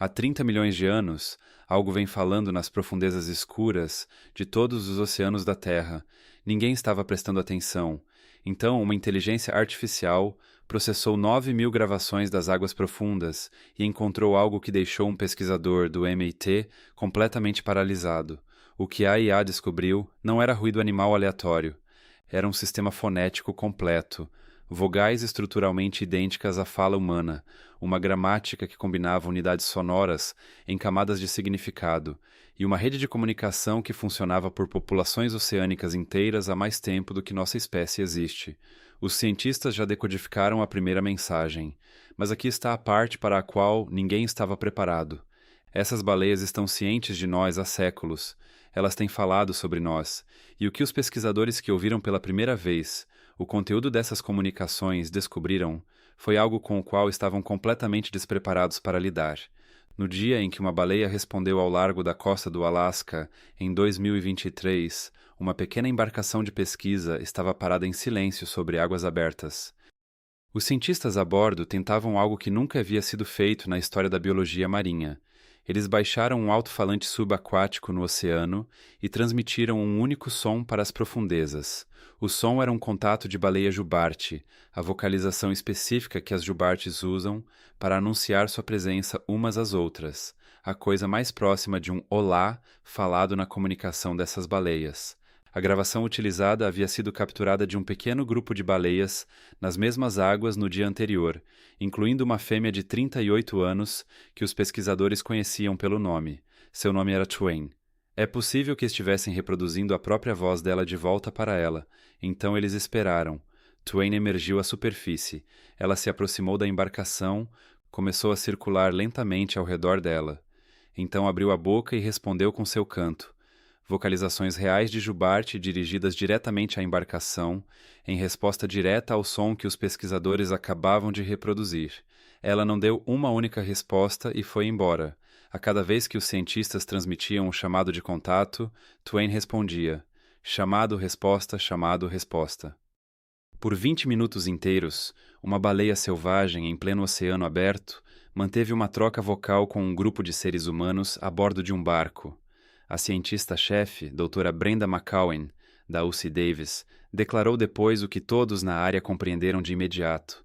Há 30 milhões de anos, algo vem falando nas profundezas escuras de todos os oceanos da Terra. Ninguém estava prestando atenção. Então, uma inteligência artificial processou 9.000 gravações das águas profundas e encontrou algo que deixou um pesquisador do MIT completamente paralisado. O que a IA descobriu não era ruído animal aleatório. Era um sistema fonético completo, vogais estruturalmente idênticas à fala humana, uma gramática que combinava unidades sonoras em camadas de significado, e uma rede de comunicação que funcionava por populações oceânicas inteiras há mais tempo do que nossa espécie existe. Os cientistas já decodificaram a primeira mensagem, mas aqui está a parte para a qual ninguém estava preparado. Essas baleias estão cientes de nós há séculos. Elas têm falado sobre nós, e o que os pesquisadores que ouviram pela primeira vez o conteúdo dessas comunicações descobriram foi algo com o qual estavam completamente despreparados para lidar. No dia em que uma baleia respondeu ao largo da costa do Alasca, em 2023, uma pequena embarcação de pesquisa estava parada em silêncio sobre águas abertas. Os cientistas a bordo tentavam algo que nunca havia sido feito na história da biologia marinha. Eles baixaram um alto-falante subaquático no oceano e transmitiram um único som para as profundezas. O som era um contato de baleia jubarte, a vocalização específica que as jubartes usam para anunciar sua presença umas às outras, a coisa mais próxima de um olá falado na comunicação dessas baleias. A gravação utilizada havia sido capturada de um pequeno grupo de baleias nas mesmas águas no dia anterior, incluindo uma fêmea de 38 anos que os pesquisadores conheciam pelo nome. Seu nome era Twain. É possível que estivessem reproduzindo a própria voz dela de volta para ela, então eles esperaram. Twain emergiu à superfície. Ela se aproximou da embarcação, começou a circular lentamente ao redor dela. Então abriu a boca e respondeu com seu canto. Vocalizações reais de jubarte dirigidas diretamente à embarcação, em resposta direta ao som que os pesquisadores acabavam de reproduzir. Ela não deu uma única resposta e foi embora. A cada vez que os cientistas transmitiam um chamado de contato, Twain respondia: chamado, resposta, chamado, resposta. Por 20 minutos inteiros, uma baleia selvagem em pleno oceano aberto manteve uma troca vocal com um grupo de seres humanos a bordo de um barco. A cientista-chefe, doutora Brenda McCowan, da UC Davis, declarou depois o que todos na área compreenderam de imediato.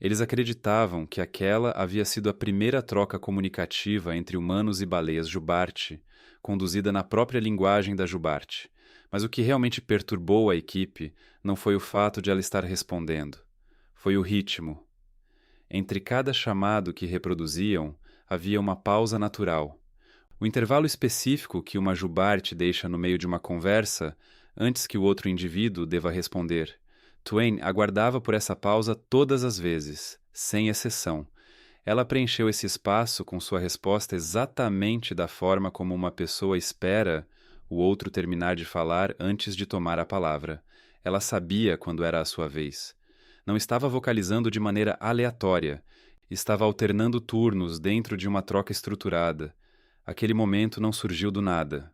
Eles acreditavam que aquela havia sido a primeira troca comunicativa entre humanos e baleias jubarte, conduzida na própria linguagem da jubarte. Mas o que realmente perturbou a equipe não foi o fato de ela estar respondendo. Foi o ritmo. Entre cada chamado que reproduziam, havia uma pausa natural. O intervalo específico que uma jubarte deixa no meio de uma conversa, antes que o outro indivíduo deva responder. Twain aguardava por essa pausa todas as vezes, sem exceção. Ela preencheu esse espaço com sua resposta exatamente da forma como uma pessoa espera o outro terminar de falar antes de tomar a palavra. Ela sabia quando era a sua vez. Não estava vocalizando de maneira aleatória. Estava alternando turnos dentro de uma troca estruturada. Aquele momento não surgiu do nada.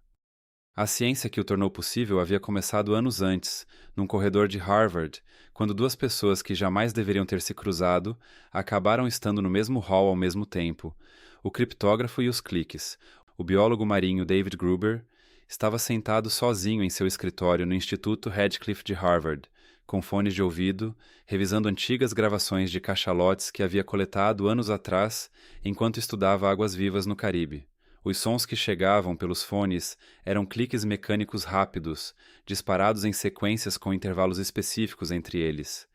A ciência que o tornou possível havia começado anos antes, num corredor de Harvard, quando duas pessoas que jamais deveriam ter se cruzado acabaram estando no mesmo hall ao mesmo tempo. O criptógrafo e os cliques. O biólogo marinho David Gruber estava sentado sozinho em seu escritório no Instituto Radcliffe de Harvard, com fones de ouvido, revisando antigas gravações de cachalotes que havia coletado anos atrás enquanto estudava águas-vivas no Caribe. Os sons que chegavam pelos fones eram cliques mecânicos rápidos, disparados em sequências com intervalos específicos entre eles.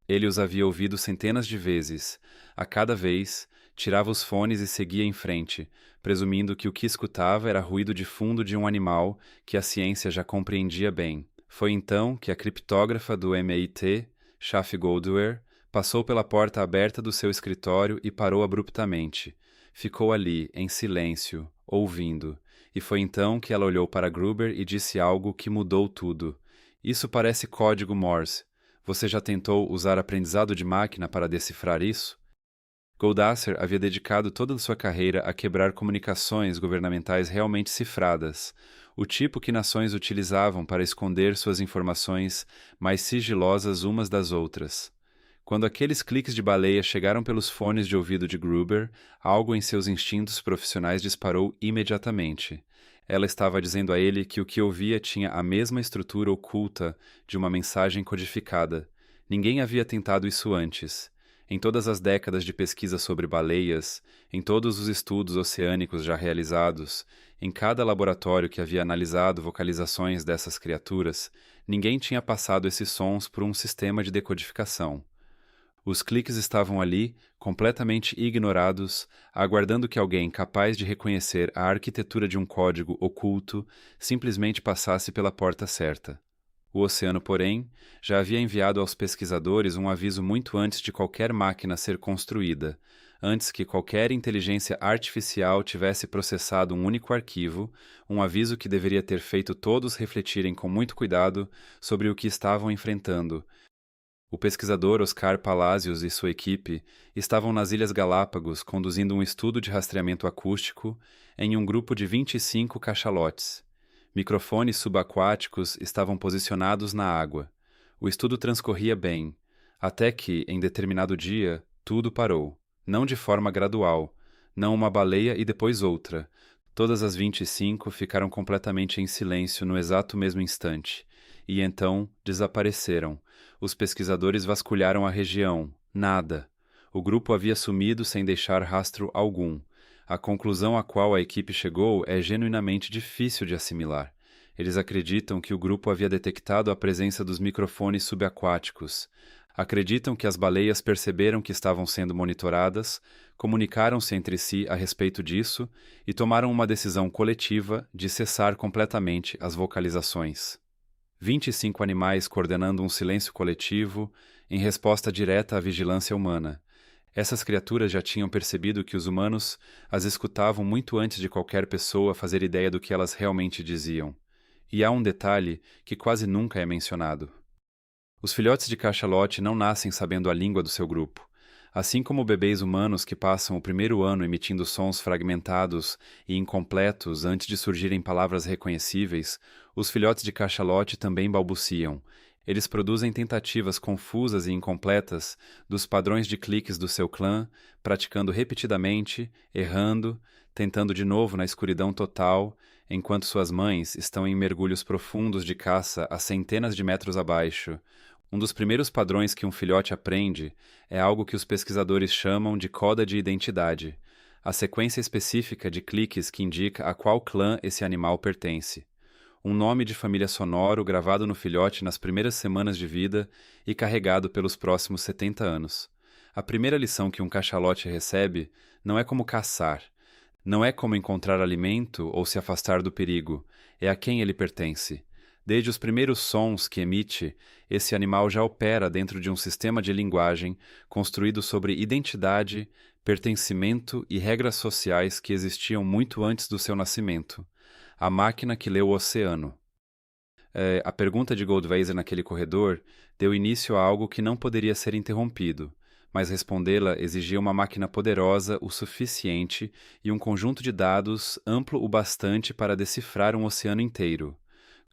Ele os havia ouvido centenas de vezes. A cada vez, tirava os fones e seguia em frente, presumindo que o que escutava era ruído de fundo de um animal que a ciência já compreendia bem. Foi então que a criptógrafa do MIT, Shafi Goldware, passou pela porta aberta do seu escritório e parou abruptamente. Ficou ali, em silêncio, ouvindo, e foi então que ela olhou para Gruber e disse algo que mudou tudo. Isso parece código Morse. Você já tentou usar aprendizado de máquina para decifrar isso? Goldasser havia dedicado toda a sua carreira a quebrar comunicações governamentais realmente cifradas, o tipo que nações utilizavam para esconder suas informações mais sigilosas umas das outras. Quando aqueles cliques de baleia chegaram pelos fones de ouvido de Gruber, algo em seus instintos profissionais disparou imediatamente. Ela estava dizendo a ele que o que ouvia tinha a mesma estrutura oculta de uma mensagem codificada. Ninguém havia tentado isso antes. Em todas as décadas de pesquisa sobre baleias, em todos os estudos oceânicos já realizados, em cada laboratório que havia analisado vocalizações dessas criaturas, ninguém tinha passado esses sons por um sistema de decodificação. Os cliques estavam ali, completamente ignorados, aguardando que alguém capaz de reconhecer a arquitetura de um código oculto simplesmente passasse pela porta certa. O oceano, porém, já havia enviado aos pesquisadores um aviso muito antes de qualquer máquina ser construída, antes que qualquer inteligência artificial tivesse processado um único arquivo, um aviso que deveria ter feito todos refletirem com muito cuidado sobre o que estavam enfrentando. O pesquisador Oscar Palacios e sua equipe estavam nas Ilhas Galápagos conduzindo um estudo de rastreamento acústico em um grupo de 25 cachalotes. Microfones subaquáticos estavam posicionados na água. O estudo transcorria bem, até que, em determinado dia, tudo parou. Não de forma gradual, não uma baleia e depois outra. Todas as 25 ficaram completamente em silêncio no exato mesmo instante, e então desapareceram. Os pesquisadores vasculharam a região. Nada. O grupo havia sumido sem deixar rastro algum. A conclusão a qual a equipe chegou é genuinamente difícil de assimilar. Eles acreditam que o grupo havia detectado a presença dos microfones subaquáticos. Acreditam que as baleias perceberam que estavam sendo monitoradas, comunicaram-se entre si a respeito disso e tomaram uma decisão coletiva de cessar completamente as vocalizações. 25 animais coordenando um silêncio coletivo em resposta direta à vigilância humana. Essas criaturas já tinham percebido que os humanos as escutavam muito antes de qualquer pessoa fazer ideia do que elas realmente diziam. E há um detalhe que quase nunca é mencionado. Os filhotes de cachalote não nascem sabendo a língua do seu grupo. Assim como bebês humanos que passam o primeiro ano emitindo sons fragmentados e incompletos antes de surgirem palavras reconhecíveis, os filhotes de cachalote também balbuciam. Eles produzem tentativas confusas e incompletas dos padrões de cliques do seu clã, praticando repetidamente, errando, tentando de novo na escuridão total, enquanto suas mães estão em mergulhos profundos de caça a centenas de metros abaixo. Um dos primeiros padrões que um filhote aprende é algo que os pesquisadores chamam de coda de identidade, a sequência específica de cliques que indica a qual clã esse animal pertence. Um nome de família sonoro gravado no filhote nas primeiras semanas de vida e carregado pelos próximos 70 anos. A primeira lição que um cachalote recebe não é como caçar, não é como encontrar alimento ou se afastar do perigo, é a quem ele pertence. Desde os primeiros sons que emite, esse animal já opera dentro de um sistema de linguagem construído sobre identidade, pertencimento e regras sociais que existiam muito antes do seu nascimento. A máquina que leu o oceano. A pergunta de Goldweiser naquele corredor deu início a algo que não poderia ser interrompido, mas respondê-la exigia uma máquina poderosa o suficiente e um conjunto de dados amplo o bastante para decifrar um oceano inteiro.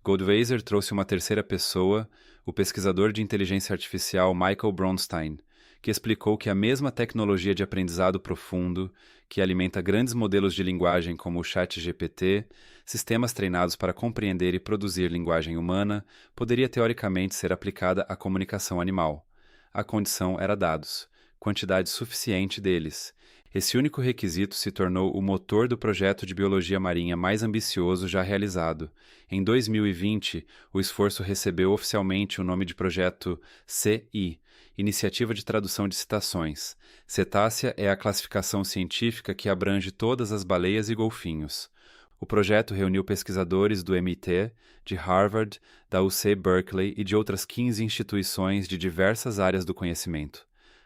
Goldweiser trouxe uma terceira pessoa, o pesquisador de inteligência artificial Michael Bronstein, que explicou que a mesma tecnologia de aprendizado profundo, que alimenta grandes modelos de linguagem como o ChatGPT, sistemas treinados para compreender e produzir linguagem humana, poderia teoricamente ser aplicada à comunicação animal. A condição era dados, quantidade suficiente deles. Esse único requisito se tornou o motor do projeto de biologia marinha mais ambicioso já realizado. Em 2020, o esforço recebeu oficialmente o nome de projeto CI, Iniciativa de Tradução de Citações. Cetácea é a classificação científica que abrange todas as baleias e golfinhos. O projeto reuniu pesquisadores do MIT, de Harvard, da UC Berkeley e de outras 15 instituições de diversas áreas do conhecimento.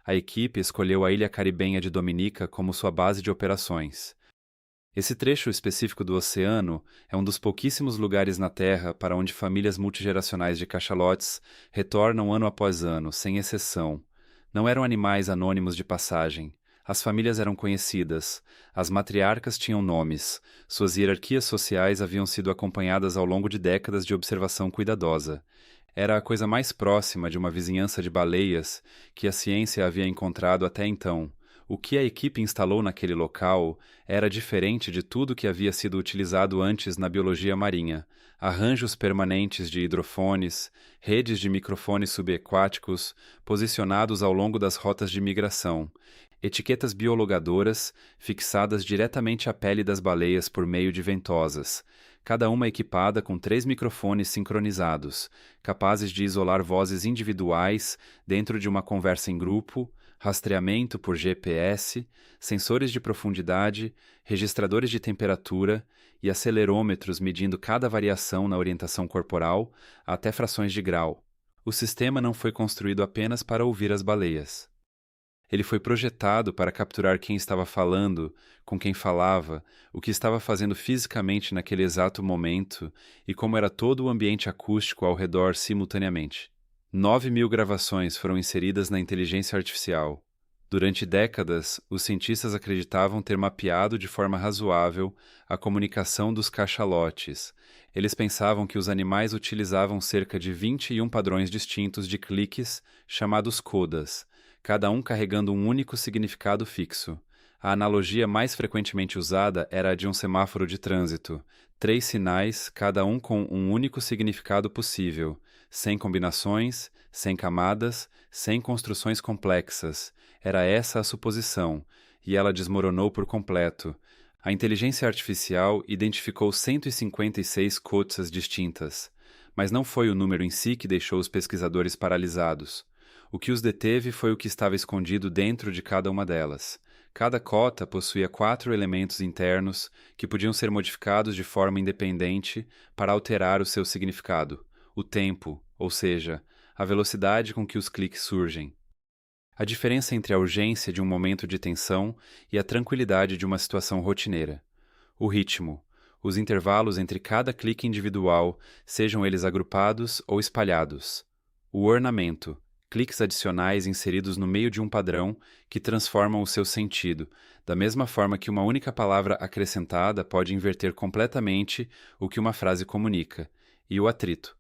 A equipe escolheu a ilha caribenha de Dominica como sua base de operações. Esse trecho específico do oceano é um dos pouquíssimos lugares na Terra para onde famílias multigeracionais de cachalotes retornam ano após ano, sem exceção. Não eram animais anônimos de passagem. As famílias eram conhecidas, as matriarcas tinham nomes, suas hierarquias sociais haviam sido acompanhadas ao longo de décadas de observação cuidadosa. Era a coisa mais próxima de uma vizinhança de baleias que a ciência havia encontrado até então. O que a equipe instalou naquele local era diferente de tudo que havia sido utilizado antes na biologia marinha. Arranjos permanentes de hidrofones, redes de microfones subaquáticos posicionados ao longo das rotas de migração, etiquetas biologadoras fixadas diretamente à pele das baleias por meio de ventosas, cada uma equipada com 3 microfones sincronizados, capazes de isolar vozes individuais dentro de uma conversa em grupo, rastreamento por GPS, sensores de profundidade, registradores de temperatura e acelerômetros medindo cada variação na orientação corporal até frações de grau. O sistema não foi construído apenas para ouvir as baleias. Ele foi projetado para capturar quem estava falando, com quem falava, o que estava fazendo fisicamente naquele exato momento e como era todo o ambiente acústico ao redor simultaneamente. 9.000 gravações foram inseridas na inteligência artificial. Durante décadas, os cientistas acreditavam ter mapeado de forma razoável a comunicação dos cachalotes. Eles pensavam que os animais utilizavam cerca de 21 padrões distintos de cliques, chamados codas, cada um carregando um único significado fixo. A analogia mais frequentemente usada era a de um semáforo de trânsito. 3 sinais, cada um com um único significado possível, sem combinações, sem camadas, sem construções complexas. Era essa a suposição, e ela desmoronou por completo. A inteligência artificial identificou 156 cotsas distintas, mas não foi o número em si que deixou os pesquisadores paralisados. O que os deteve foi o que estava escondido dentro de cada uma delas. Cada cota possuía 4 elementos internos que podiam ser modificados de forma independente para alterar o seu significado. O tempo, ou seja, a velocidade com que os cliques surgem. A diferença entre a urgência de um momento de tensão e a tranquilidade de uma situação rotineira. O ritmo, os intervalos entre cada clique individual, sejam eles agrupados ou espalhados. O ornamento, cliques adicionais inseridos no meio de um padrão que transformam o seu sentido, da mesma forma que uma única palavra acrescentada pode inverter completamente o que uma frase comunica. E o atrito.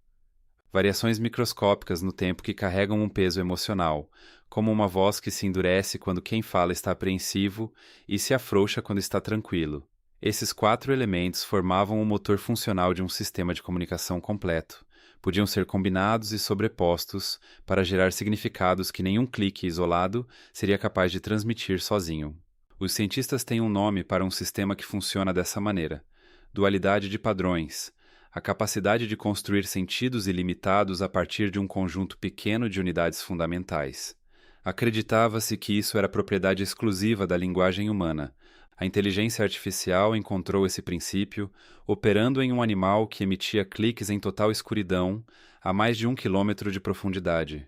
Variações microscópicas no tempo que carregam um peso emocional, como uma voz que se endurece quando quem fala está apreensivo e se afrouxa quando está tranquilo. Esses 4 elementos formavam o motor funcional de um sistema de comunicação completo. Podiam ser combinados e sobrepostos para gerar significados que nenhum clique isolado seria capaz de transmitir sozinho. Os cientistas têm um nome para um sistema que funciona dessa maneira: dualidade de padrões. A capacidade de construir sentidos ilimitados a partir de um conjunto pequeno de unidades fundamentais. Acreditava-se que isso era propriedade exclusiva da linguagem humana. A inteligência artificial encontrou esse princípio operando em um animal que emitia cliques em total escuridão a mais de 1 quilômetro de profundidade.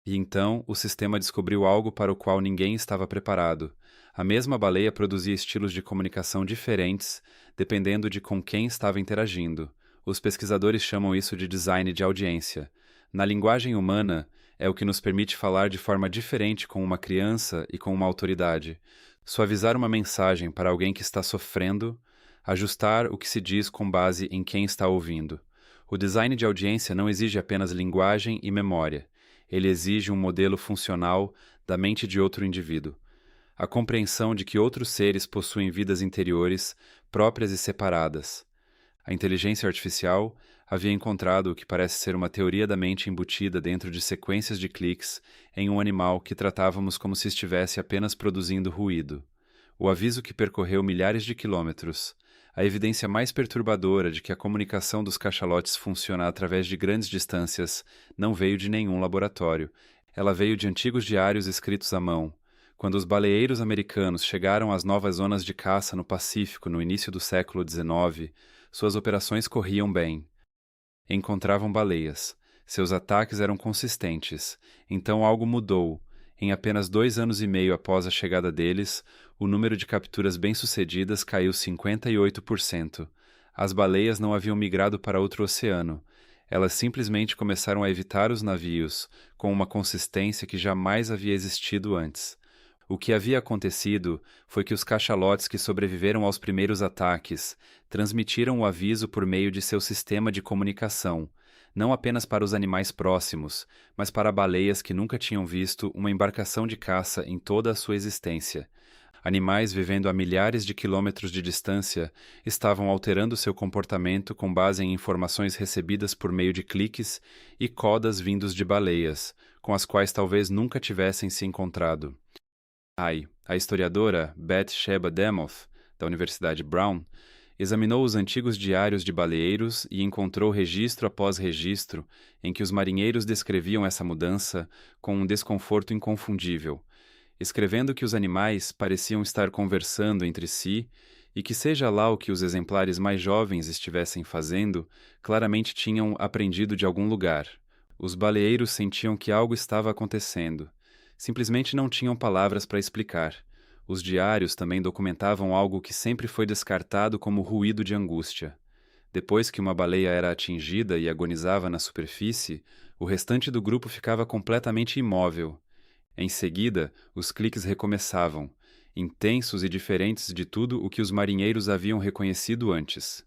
E então o sistema descobriu algo para o qual ninguém estava preparado. A mesma baleia produzia estilos de comunicação diferentes dependendo de com quem estava interagindo. Os pesquisadores chamam isso de design de audiência. Na linguagem humana, é o que nos permite falar de forma diferente com uma criança e com uma autoridade, suavizar uma mensagem para alguém que está sofrendo, ajustar o que se diz com base em quem está ouvindo. O design de audiência não exige apenas linguagem e memória, ele exige um modelo funcional da mente de outro indivíduo. A compreensão de que outros seres possuem vidas interiores, próprias e separadas. A inteligência artificial havia encontrado o que parece ser uma teoria da mente embutida dentro de sequências de cliques em um animal que tratávamos como se estivesse apenas produzindo ruído. O aviso que percorreu milhares de quilômetros. A evidência mais perturbadora de que a comunicação dos cachalotes funciona através de grandes distâncias não veio de nenhum laboratório. Ela veio de antigos diários escritos à mão. Quando os baleeiros americanos chegaram às novas zonas de caça no Pacífico no início do século XIX, suas operações corriam bem. Encontravam baleias. Seus ataques eram consistentes. Então algo mudou. Em apenas 2 anos e meio após a chegada deles, o número de capturas bem-sucedidas caiu 58%. As baleias não haviam migrado para outro oceano. Elas simplesmente começaram a evitar os navios, com uma consistência que jamais havia existido antes. O que havia acontecido foi que os cachalotes que sobreviveram aos primeiros ataques transmitiram o aviso por meio de seu sistema de comunicação. não apenas para os animais próximos, mas para baleias que nunca tinham visto uma embarcação de caça em toda a sua existência. Animais vivendo a milhares de quilômetros de distância estavam alterando seu comportamento com base em informações recebidas por meio de cliques e codas vindos de baleias, com as quais talvez nunca tivessem se encontrado. A historiadora Beth Sheba Demoth, da Universidade Brown, examinou os antigos diários de baleeiros e encontrou registro após registro em que os marinheiros descreviam essa mudança com um desconforto inconfundível, escrevendo que os animais pareciam estar conversando entre si e que, seja lá o que os exemplares mais jovens estivessem fazendo, claramente tinham aprendido de algum lugar. Os baleeiros sentiam que algo estava acontecendo. Simplesmente não tinham palavras para explicar. Os diários também documentavam algo que sempre foi descartado como ruído de angústia. Depois que uma baleia era atingida e agonizava na superfície, o restante do grupo ficava completamente imóvel. Em seguida, os cliques recomeçavam, intensos e diferentes de tudo o que os marinheiros haviam reconhecido antes.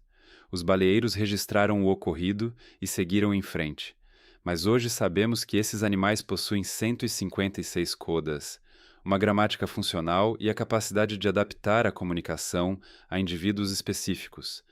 Os baleeiros registraram o ocorrido e seguiram em frente. Mas hoje sabemos que esses animais possuem 156 codas, uma gramática funcional e a capacidade de adaptar a comunicação a indivíduos específicos.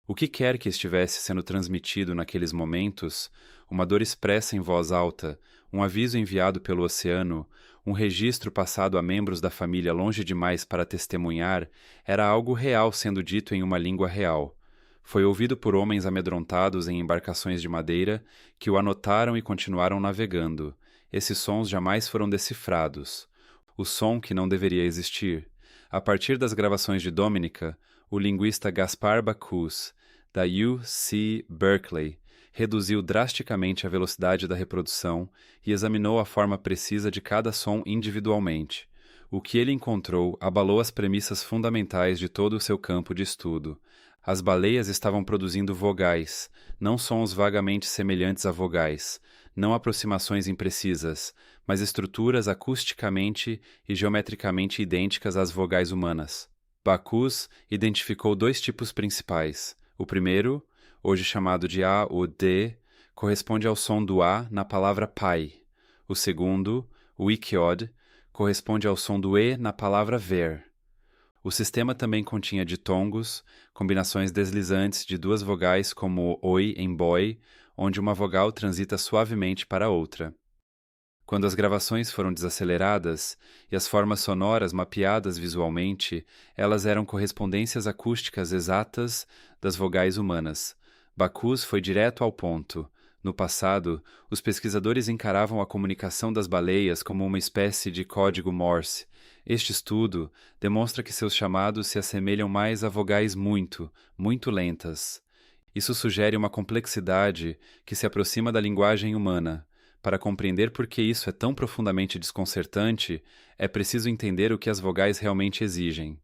O que quer que estivesse sendo transmitido naqueles momentos, uma dor expressa em voz alta, um aviso enviado pelo oceano, um registro passado a membros da família longe demais para testemunhar, era algo real sendo dito em uma língua real. Foi ouvido por homens amedrontados em embarcações de madeira que o anotaram e continuaram navegando. Esses sons jamais foram decifrados. O som que não deveria existir. A partir das gravações de Dominica, o linguista Gaspar Bacchus, da UC Berkeley, reduziu drasticamente a velocidade da reprodução e examinou a forma precisa de cada som individualmente. O que ele encontrou abalou as premissas fundamentais de todo o seu campo de estudo. As baleias estavam produzindo vogais, não sons vagamente semelhantes a vogais, não aproximações imprecisas, mas estruturas acusticamente e geometricamente idênticas às vogais humanas. Bacchus identificou dois tipos principais. O primeiro, hoje chamado de A ou D, corresponde ao som do A na palavra pai. O segundo, o ikiod, corresponde ao som do E na palavra ver. O sistema também continha ditongos, combinações deslizantes de duas vogais como oi em boy, onde uma vogal transita suavemente para a outra. Quando as gravações foram desaceleradas e as formas sonoras mapeadas visualmente, elas eram correspondências acústicas exatas das vogais humanas. Bacchus foi direto ao ponto. No passado, os pesquisadores encaravam a comunicação das baleias como uma espécie de código Morse. Este estudo demonstra que seus chamados se assemelham mais a vogais muito, muito lentas. Isso sugere uma complexidade que se aproxima da linguagem humana. Para compreender por que isso é tão profundamente desconcertante, é preciso entender o que as vogais realmente exigem.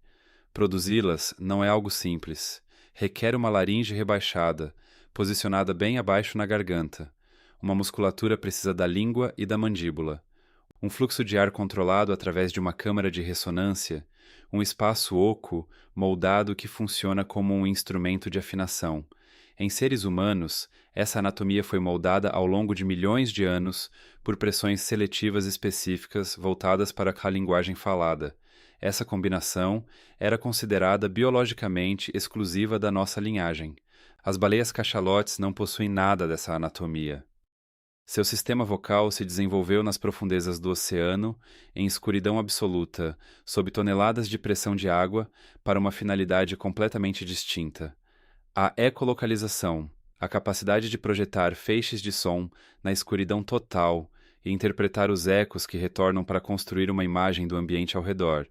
Produzi-las não é algo simples. Requer uma laringe rebaixada, posicionada bem abaixo na garganta. Uma musculatura precisa da língua e da mandíbula. Um fluxo de ar controlado através de uma câmara de ressonância, um espaço oco moldado que funciona como um instrumento de afinação. Em seres humanos, essa anatomia foi moldada ao longo de milhões de anos por pressões seletivas específicas voltadas para a linguagem falada. Essa combinação era considerada biologicamente exclusiva da nossa linhagem. As baleias cachalotes não possuem nada dessa anatomia. Seu sistema vocal se desenvolveu nas profundezas do oceano, em escuridão absoluta, sob toneladas de pressão de água, para uma finalidade completamente distinta. A ecolocalização, a capacidade de projetar feixes de som na escuridão total e interpretar os ecos que retornam para construir uma imagem do ambiente ao redor,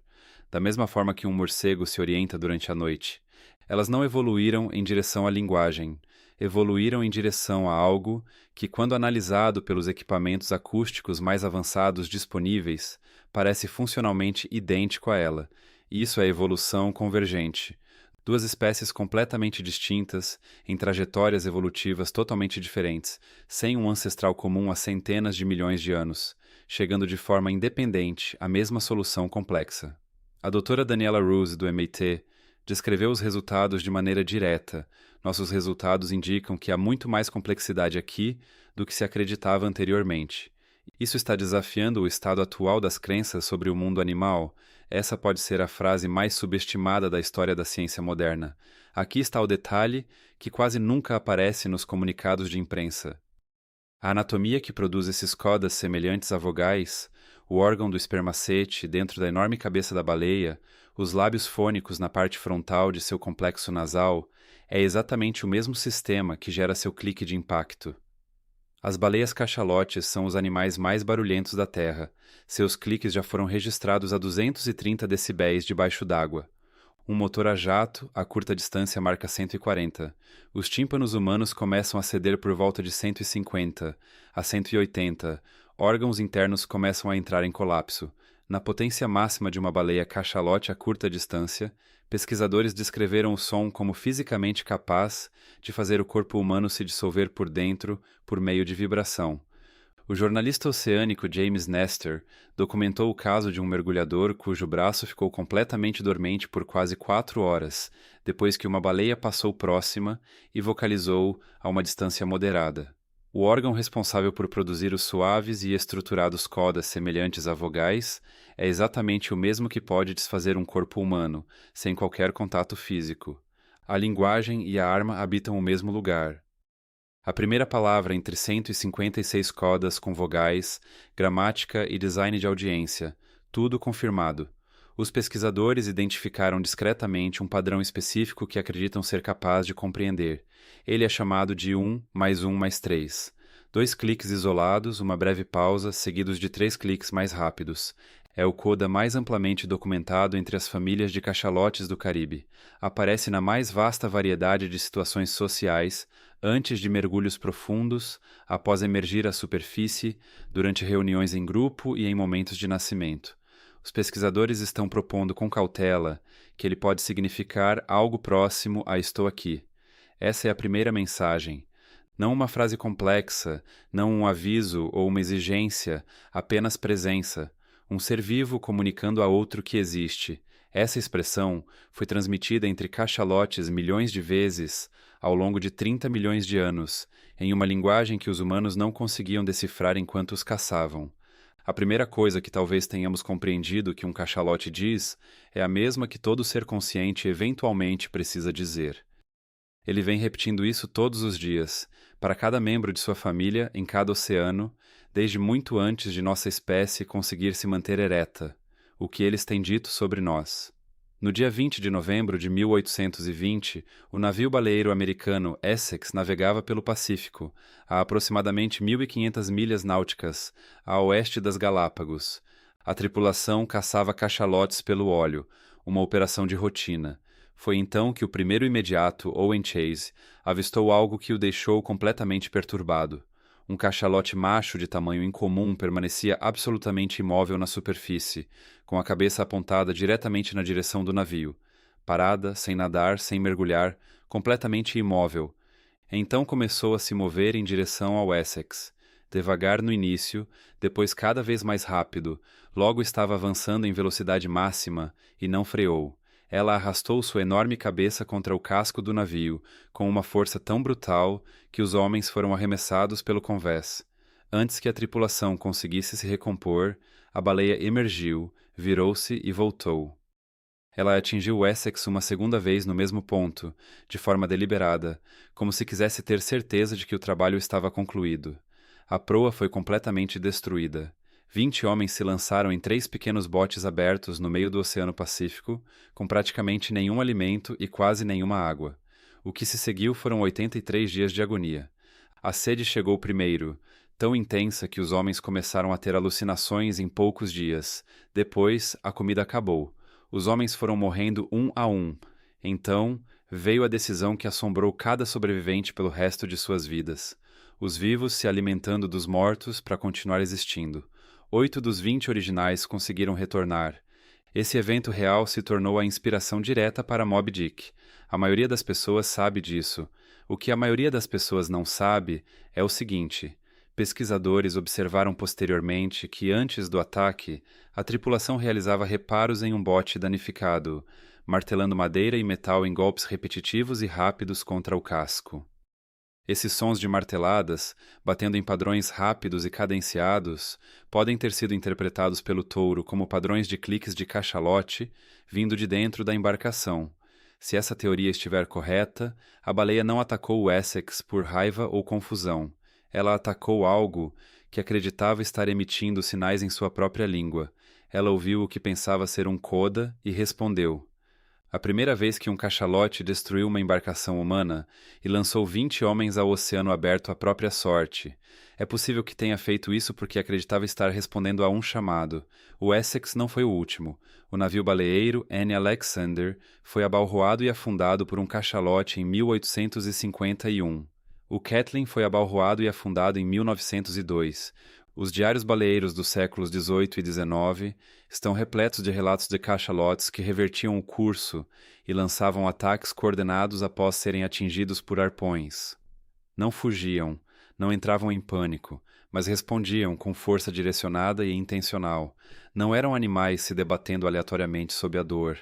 da mesma forma que um morcego se orienta durante a noite. Elas não evoluíram em direção à linguagem, evoluíram em direção a algo que, quando analisado pelos equipamentos acústicos mais avançados disponíveis, parece funcionalmente idêntico a ela. Isso é evolução convergente. Duas espécies completamente distintas, em trajetórias evolutivas totalmente diferentes, sem um ancestral comum há centenas de milhões de anos, chegando de forma independente à mesma solução complexa. A doutora Daniela Ruse, do MIT, descreveu os resultados de maneira direta. Nossos resultados indicam que há muito mais complexidade aqui do que se acreditava anteriormente. Isso está desafiando o estado atual das crenças sobre o mundo animal. Essa pode ser a frase mais subestimada da história da ciência moderna. Aqui está o detalhe que quase nunca aparece nos comunicados de imprensa. A anatomia que produz esses codas semelhantes a vogais, o órgão do espermacete dentro da enorme cabeça da baleia, os lábios fônicos na parte frontal de seu complexo nasal, é exatamente o mesmo sistema que gera seu clique de impacto. As baleias cachalotes são os animais mais barulhentos da Terra. Seus cliques já foram registrados a 230 decibéis debaixo d'água. Um motor a jato, a curta distância marca 140. Os tímpanos humanos começam a ceder por volta de 150 a 180. Órgãos internos começam a entrar em colapso. Na potência máxima de uma baleia cachalote a curta distância, pesquisadores descreveram o som como fisicamente capaz de fazer o corpo humano se dissolver por dentro por meio de vibração. O jornalista oceânico James Nestor documentou o caso de um mergulhador cujo braço ficou completamente dormente por quase 4 horas, depois que uma baleia passou próxima e vocalizou a uma distância moderada. O órgão responsável por produzir os suaves e estruturados codas semelhantes a vogais é exatamente o mesmo que pode desfazer um corpo humano, sem qualquer contato físico. A linguagem e a arma habitam o mesmo lugar. A primeira palavra entre 156 codas com vogais, gramática e design de audiência, tudo confirmado. Os pesquisadores identificaram discretamente um padrão específico que acreditam ser capaz de compreender. Ele é chamado de 1 mais 1 mais 3. 2 cliques isolados, uma breve pausa, seguidos de 3 cliques mais rápidos. É o coda mais amplamente documentado entre as famílias de cachalotes do Caribe. Aparece na mais vasta variedade de situações sociais, antes de mergulhos profundos, após emergir à superfície, durante reuniões em grupo e em momentos de nascimento. Os pesquisadores estão propondo com cautela que ele pode significar algo próximo a "estou aqui". Essa é a primeira mensagem. Não uma frase complexa, não um aviso ou uma exigência, apenas presença. Um ser vivo comunicando a outro que existe. Essa expressão foi transmitida entre cachalotes milhões de vezes ao longo de 30 milhões de anos, em uma linguagem que os humanos não conseguiam decifrar enquanto os caçavam. A primeira coisa que talvez tenhamos compreendido que um cachalote diz é a mesma que todo ser consciente eventualmente precisa dizer. Ele vem repetindo isso todos os dias, para cada membro de sua família, em cada oceano, desde muito antes de nossa espécie conseguir se manter ereta, o que eles têm dito sobre nós. No dia 20 de novembro de 1820, o navio baleeiro americano Essex navegava pelo Pacífico, a aproximadamente 1.500 milhas náuticas, a oeste das Galápagos. A tripulação caçava cachalotes pelo óleo, uma operação de rotina. Foi então que o primeiro imediato, Owen Chase, avistou algo que o deixou completamente perturbado. Um cachalote macho de tamanho incomum permanecia absolutamente imóvel na superfície, com a cabeça apontada diretamente na direção do navio, parada, sem nadar, sem mergulhar, completamente imóvel. Então começou a se mover em direção ao Essex. Devagar no início, depois cada vez mais rápido, logo estava avançando em velocidade máxima e não freou. Ela arrastou sua enorme cabeça contra o casco do navio, com uma força tão brutal que os homens foram arremessados pelo convés. Antes que a tripulação conseguisse se recompor, a baleia emergiu, virou-se e voltou. Ela atingiu o Essex uma segunda vez no mesmo ponto, de forma deliberada, como se quisesse ter certeza de que o trabalho estava concluído. A proa foi completamente destruída. 20 homens se lançaram em 3 pequenos botes abertos no meio do Oceano Pacífico, com praticamente nenhum alimento e quase nenhuma água. O que se seguiu foram 83 dias de agonia. A sede chegou primeiro, tão intensa que os homens começaram a ter alucinações em poucos dias. Depois, a comida acabou. Os homens foram morrendo um a um. Então, veio a decisão que assombrou cada sobrevivente pelo resto de suas vidas. Os vivos se alimentando dos mortos para continuar existindo. 8 dos 20 originais conseguiram retornar. Esse evento real se tornou a inspiração direta para Moby Dick. A maioria das pessoas sabe disso. O que a maioria das pessoas não sabe é o seguinte: pesquisadores observaram posteriormente que antes do ataque, a tripulação realizava reparos em um bote danificado, martelando madeira e metal em golpes repetitivos e rápidos contra o casco. Esses sons de marteladas, batendo em padrões rápidos e cadenciados, podem ter sido interpretados pelo touro como padrões de cliques de cachalote vindo de dentro da embarcação. Se essa teoria estiver correta, a baleia não atacou o Essex por raiva ou confusão. Ela atacou algo que acreditava estar emitindo sinais em sua própria língua. Ela ouviu o que pensava ser um coda e respondeu. A primeira vez que um cachalote destruiu uma embarcação humana e lançou 20 homens ao oceano aberto à própria sorte. É possível que tenha feito isso porque acreditava estar respondendo a um chamado. O Essex não foi o último. O navio baleeiro Anne Alexander foi abalroado e afundado por um cachalote em 1851. O Kathleen foi abalroado e afundado em 1902. Os diários baleeiros dos séculos XVIII e XIX estão repletos de relatos de cachalotes que revertiam o curso e lançavam ataques coordenados após serem atingidos por arpões. Não fugiam, não entravam em pânico, mas respondiam com força direcionada e intencional. Não eram animais se debatendo aleatoriamente sob a dor.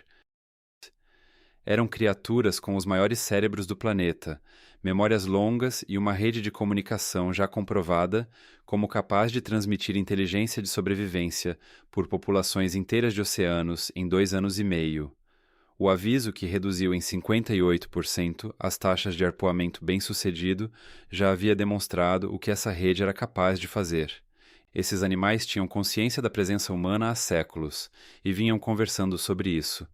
Eram criaturas com os maiores cérebros do planeta, memórias longas e uma rede de comunicação já comprovada como capaz de transmitir inteligência de sobrevivência por populações inteiras de oceanos em 2 anos e meio. O aviso, que reduziu em 58% as taxas de arpoamento bem-sucedido, já havia demonstrado o que essa rede era capaz de fazer. Esses animais tinham consciência da presença humana há séculos e vinham conversando sobre isso.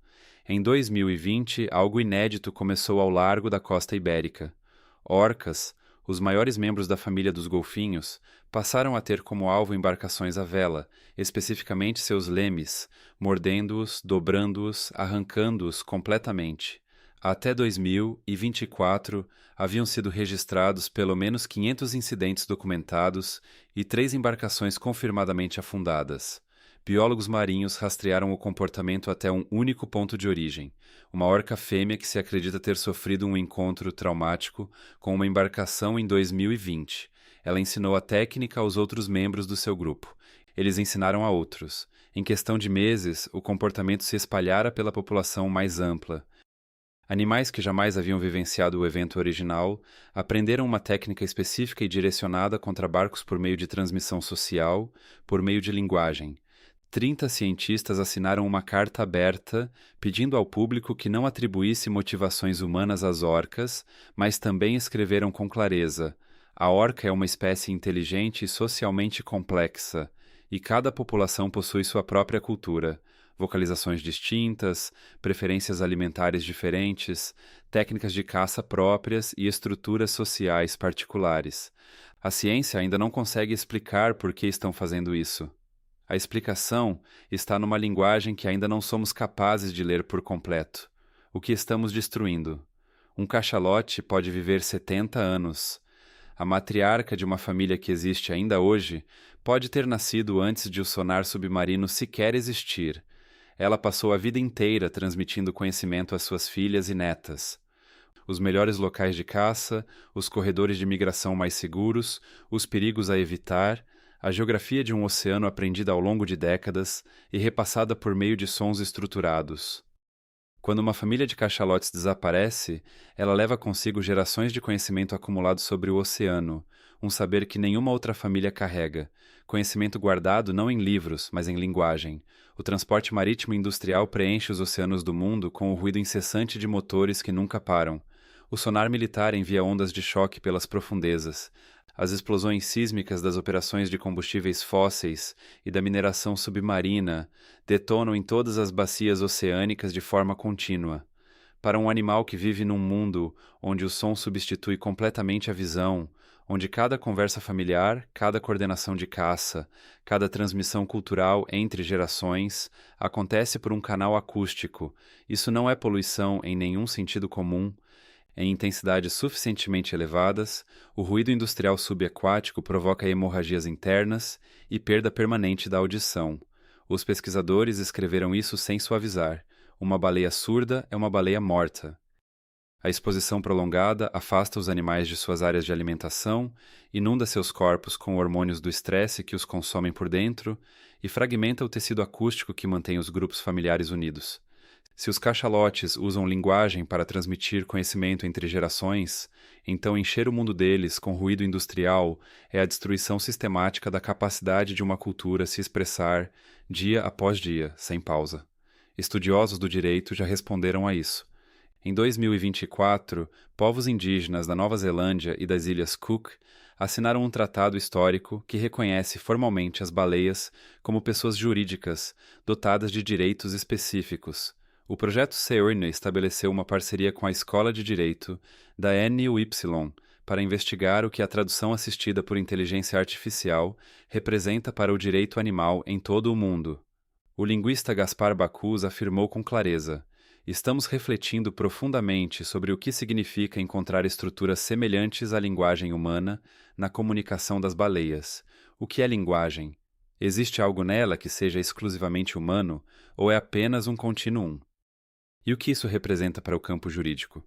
Em 2020, algo inédito começou ao largo da costa ibérica. Orcas, os maiores membros da família dos golfinhos, passaram a ter como alvo embarcações à vela, especificamente seus lemes, mordendo-os, dobrando-os, arrancando-os completamente. Até 2024, haviam sido registrados pelo menos 500 incidentes documentados e 3 embarcações confirmadamente afundadas. Biólogos marinhos rastrearam o comportamento até um único ponto de origem, uma orca fêmea que se acredita ter sofrido um encontro traumático com uma embarcação em 2020. Ela ensinou a técnica aos outros membros do seu grupo. Eles ensinaram a outros. Em questão de meses, o comportamento se espalhara pela população mais ampla. Animais que jamais haviam vivenciado o evento original aprenderam uma técnica específica e direcionada contra barcos por meio de transmissão social, por meio de linguagem. 30 cientistas assinaram uma carta aberta pedindo ao público que não atribuísse motivações humanas às orcas, mas também escreveram com clareza: a orca é uma espécie inteligente e socialmente complexa, e cada população possui sua própria cultura, vocalizações distintas, preferências alimentares diferentes, técnicas de caça próprias e estruturas sociais particulares. A ciência ainda não consegue explicar por que estão fazendo isso. A explicação está numa linguagem que ainda não somos capazes de ler por completo. O que estamos destruindo? Um cachalote pode viver 70 anos. A matriarca de uma família que existe ainda hoje pode ter nascido antes de o sonar submarino sequer existir. Ela passou a vida inteira transmitindo conhecimento às suas filhas e netas. Os melhores locais de caça, os corredores de migração mais seguros, os perigos a evitar, a geografia de um oceano aprendida ao longo de décadas e repassada por meio de sons estruturados. Quando uma família de cachalotes desaparece, ela leva consigo gerações de conhecimento acumulado sobre o oceano, um saber que nenhuma outra família carrega, conhecimento guardado não em livros, mas em linguagem. O transporte marítimo industrial preenche os oceanos do mundo com o ruído incessante de motores que nunca param. O sonar militar envia ondas de choque pelas profundezas. As explosões sísmicas das operações de combustíveis fósseis e da mineração submarina detonam em todas as bacias oceânicas de forma contínua. Para um animal que vive num mundo onde o som substitui completamente a visão, onde cada conversa familiar, cada coordenação de caça, cada transmissão cultural entre gerações acontece por um canal acústico, isso não é poluição em nenhum sentido comum. Em intensidades suficientemente elevadas, o ruído industrial subaquático provoca hemorragias internas e perda permanente da audição. Os pesquisadores escreveram isso sem suavizar. Uma baleia surda é uma baleia morta. A exposição prolongada afasta os animais de suas áreas de alimentação, inunda seus corpos com hormônios do estresse que os consomem por dentro e fragmenta o tecido acústico que mantém os grupos familiares unidos. Se os cachalotes usam linguagem para transmitir conhecimento entre gerações, então encher o mundo deles com ruído industrial é a destruição sistemática da capacidade de uma cultura se expressar dia após dia, sem pausa. Estudiosos do direito já responderam a isso. Em 2024, povos indígenas da Nova Zelândia e das Ilhas Cook assinaram um tratado histórico que reconhece formalmente as baleias como pessoas jurídicas dotadas de direitos específicos. O projeto SEORN estabeleceu uma parceria com a Escola de Direito da NUY para investigar o que a tradução assistida por inteligência artificial representa para o direito animal em todo o mundo. O linguista Gaspar Bacus afirmou com clareza: estamos refletindo profundamente sobre o que significa encontrar estruturas semelhantes à linguagem humana na comunicação das baleias. O que é linguagem? Existe algo nela que seja exclusivamente humano ou é apenas um continuum? E o que isso representa para o campo jurídico?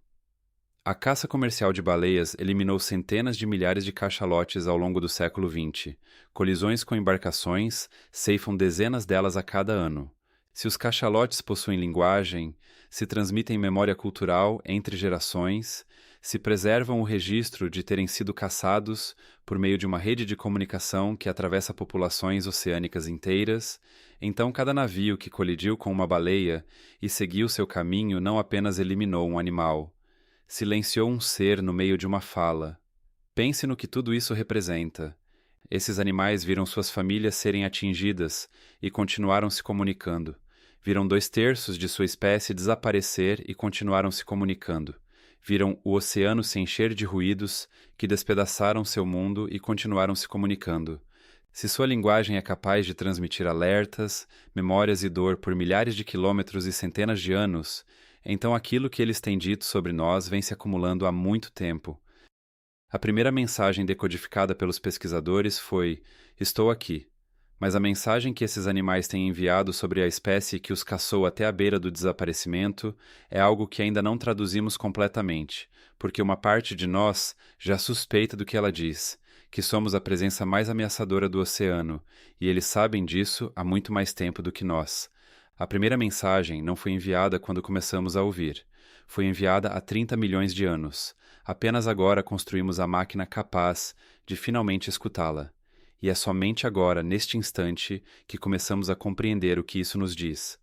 A caça comercial de baleias eliminou centenas de milhares de cachalotes ao longo do século XX. Colisões com embarcações ceifam dezenas delas a cada ano. Se os cachalotes possuem linguagem, se transmitem memória cultural entre gerações, se preservam o registro de terem sido caçados por meio de uma rede de comunicação que atravessa populações oceânicas inteiras, então cada navio que colidiu com uma baleia e seguiu seu caminho não apenas eliminou um animal, silenciou um ser no meio de uma fala. Pense no que tudo isso representa. Esses animais viram suas famílias serem atingidas e continuaram se comunicando. Viram 2/3 de sua espécie desaparecer e continuaram se comunicando. Viram o oceano se encher de ruídos que despedaçaram seu mundo e continuaram se comunicando. Se sua linguagem é capaz de transmitir alertas, memórias e dor por milhares de quilômetros e centenas de anos, então aquilo que eles têm dito sobre nós vem se acumulando há muito tempo. A primeira mensagem decodificada pelos pesquisadores foi: estou aqui. Mas a mensagem que esses animais têm enviado sobre a espécie que os caçou até a beira do desaparecimento é algo que ainda não traduzimos completamente, porque uma parte de nós já suspeita do que ela diz, que somos a presença mais ameaçadora do oceano, e eles sabem disso há muito mais tempo do que nós. A primeira mensagem não foi enviada quando começamos a ouvir. Foi enviada há 30 milhões de anos. Apenas agora construímos a máquina capaz de finalmente escutá-la. E é somente agora, neste instante, que começamos a compreender o que isso nos diz.